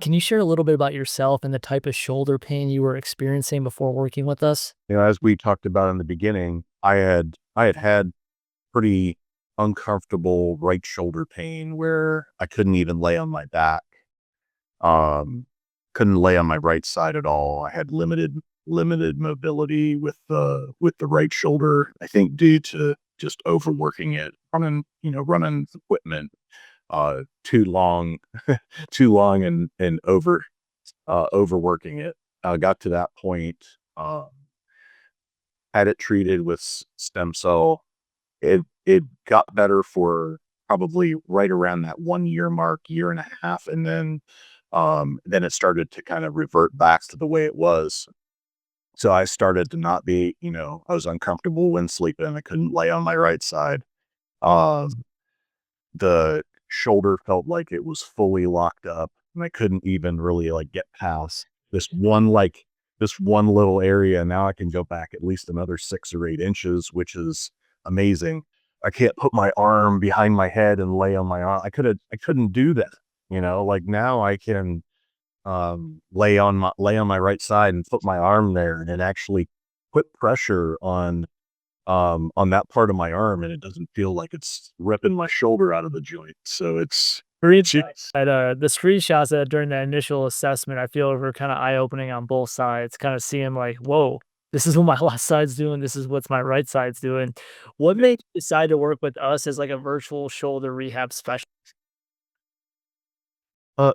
can you share a little bit about yourself and the type of shoulder pain you were experiencing before working with us? As we talked about in the beginning, I had pretty uncomfortable right shoulder pain where I couldn't even lay on my back. Um, couldn't lay on my right side at all. I had limited mobility with the right shoulder. I think due to just overworking it, running equipment too long, too long and overworking it. I got to that point. Um, had it treated with stem cell. It got better for probably right around that 1 year mark, year and a half, and then it started to kind of revert back to the way it was. So I started to not be, I was uncomfortable when sleeping. I couldn't lay on my right side. Um, the shoulder felt like it was fully locked up, and I couldn't even really like get past this one little area. Now I can go back at least another 6 or 8 inches, which is amazing. I can't put my arm behind my head and lay on my arm. I couldn't do that. Like now I can lay on my right side and put my arm there and actually put pressure on that part of my arm, and it doesn't feel like it's ripping my shoulder out of the joint. So it's The screenshots that during the initial assessment, I feel were kind of eye opening on both sides, kind of seeing like, whoa, this is what my left side's doing. This is what's my right side's doing. What made you decide to work with us as like a virtual shoulder rehab specialist?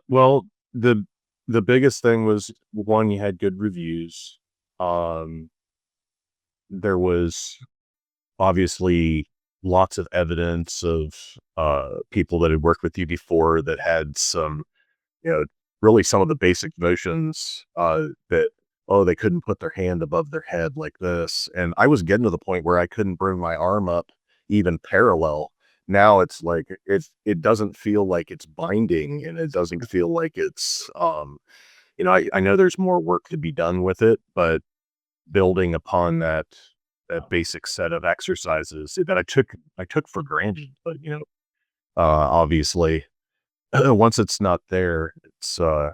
well, the biggest thing was, one, you had good reviews. Um, there was obviously lots of evidence of people that had worked with you before that had some, you know, really some of the basic motions that, oh, they couldn't put their hand above their head like this. And I was getting to the point where I couldn't bring my arm up even parallel. Now it's like it doesn't feel like it's binding, and it doesn't feel like it's I know there's more work to be done with it, but building upon that basic set of exercises that I took for granted. But obviously, once it's not there, it's you're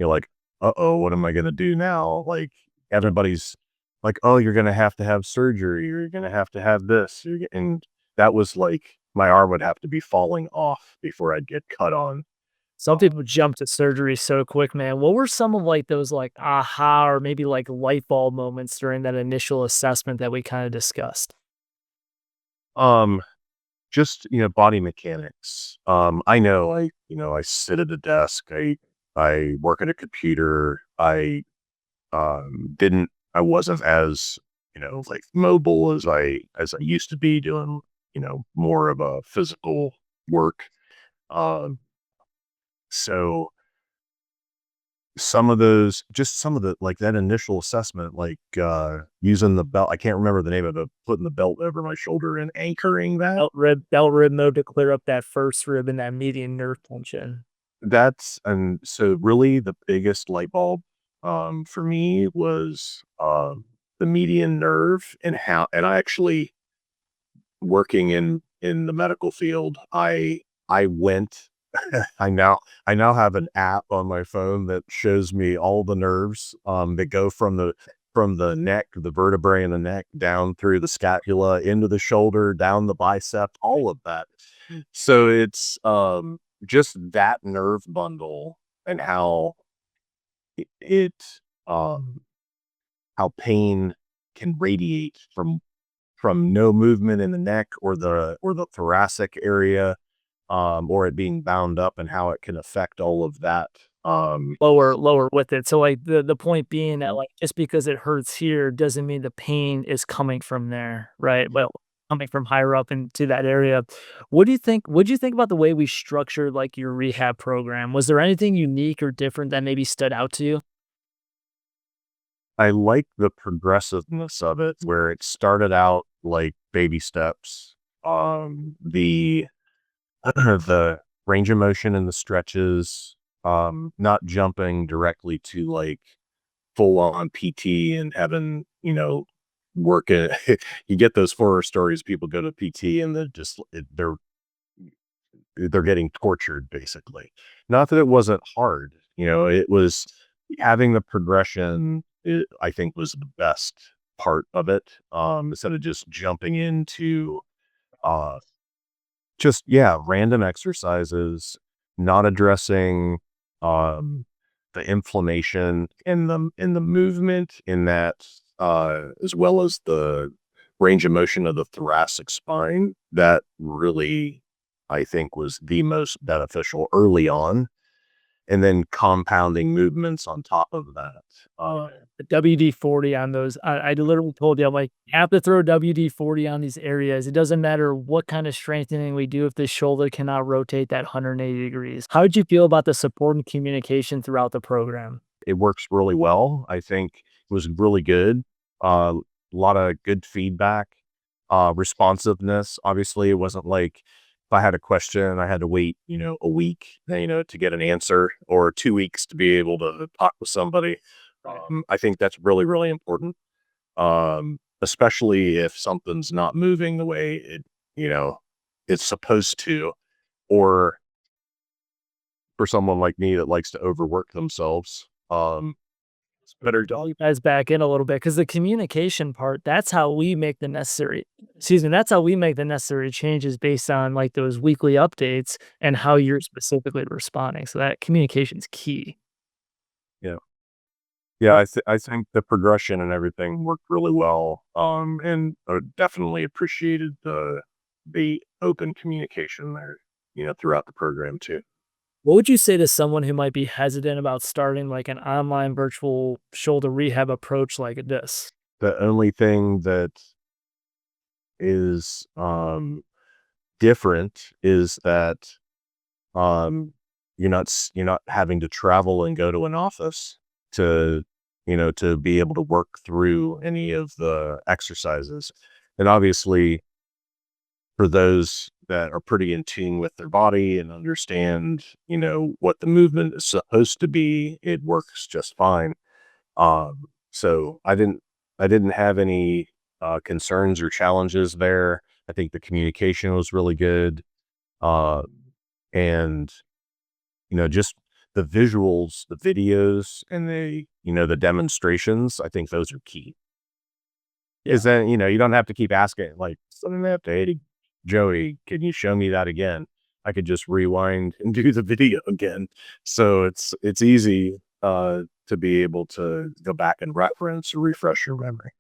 like, uh-oh, what am I gonna do now? Like, everybody's like, oh, you're gonna have to have surgery, you're gonna have to have this. And that was like my arm would have to be falling off before I'd get cut on. Some people jump to surgery so quick, man. What were some of like those like aha or maybe like light bulb moments during that initial assessment that we kind of discussed? Um, just body mechanics. I sit at a desk. I work at a computer. I wasn't as like mobile as I used to be doing more of a physical work. Um, so some of the like that initial assessment, like using the belt, I can't remember the name of it, putting the belt over my shoulder and anchoring that. Belt rib mode to clear up that first rib and that median nerve tension. And so really the biggest light bulb for me was the median nerve, and I actually, working in the medical field, I went I now have an app on my phone that shows me all the nerves that go from the neck, the vertebrae in the neck, down through the scapula, into the shoulder, down the bicep, all of that. So it's just that nerve bundle, and it um how pain can radiate from no movement in the neck or the thoracic area, or it being bound up, and how it can affect all of that. Lower with it. So like the point being that like just because it hurts here doesn't mean the pain is coming from there, right? Well, coming from higher up into that area. What do you think about the way we structured like your rehab program? Was there anything unique or different that maybe stood out to you? I like the progressiveness of it, where it started out like baby steps. The the range of motion and the stretches, not jumping directly to like full on PT and having, work it. You get those horror stories, people go to PT and they're getting tortured basically. Not that it wasn't hard. it was having the progression, I think was the best part of it. Instead of just jumping into, uh, just, yeah, random exercises, not addressing, um, the inflammation in the movement in that, as well as the range of motion of the thoracic spine. That really, I think, was the most beneficial early on, and then compounding movements on top of that. Oh, the WD-40 on those. I literally told you, I'm like, "You have to throw WD-40 on these areas. It doesn't matter what kind of strengthening we do if the shoulder cannot rotate that 180 degrees." How did you feel about the support and communication throughout the program? It works really well. I think it was really good. A lot of good feedback, responsiveness. Obviously, it wasn't like if I had a question, I had to wait, a week, to get an answer, or 2 weeks to be able to talk with somebody. I think that's really, really important. Especially if something's not moving the way you know, it's supposed to, or for someone like me that likes to overwork themselves. It's better Draw done. you guys back in a little bit because the communication part, that's how we make the necessary excuse me, that's how we make the necessary changes based on, like, those weekly updates and how you're specifically responding, so that communication's key. Yeah. Yeah, I think the progression and everything worked really well, and definitely appreciated the open communication there, throughout the program too. What would you say to someone who might be hesitant about starting, like, an online virtual shoulder rehab approach like this? The only thing that is different is that um, you're not having to travel and go to an office to to be able to work through any of the exercises, and obviously for those that are pretty in tune with their body and understand, what the movement is supposed to be, it works just fine. So I didn't have any concerns or challenges there. I think the communication was really good. Uh, and just the visuals, the videos, and the demonstrations, I think those are key. Is Yeah. that, you don't have to keep asking, like, "Something that day, Joey, can you show me that again?" I could just rewind and do the video again. So it's easy, to be able to go back and reference or refresh your memory.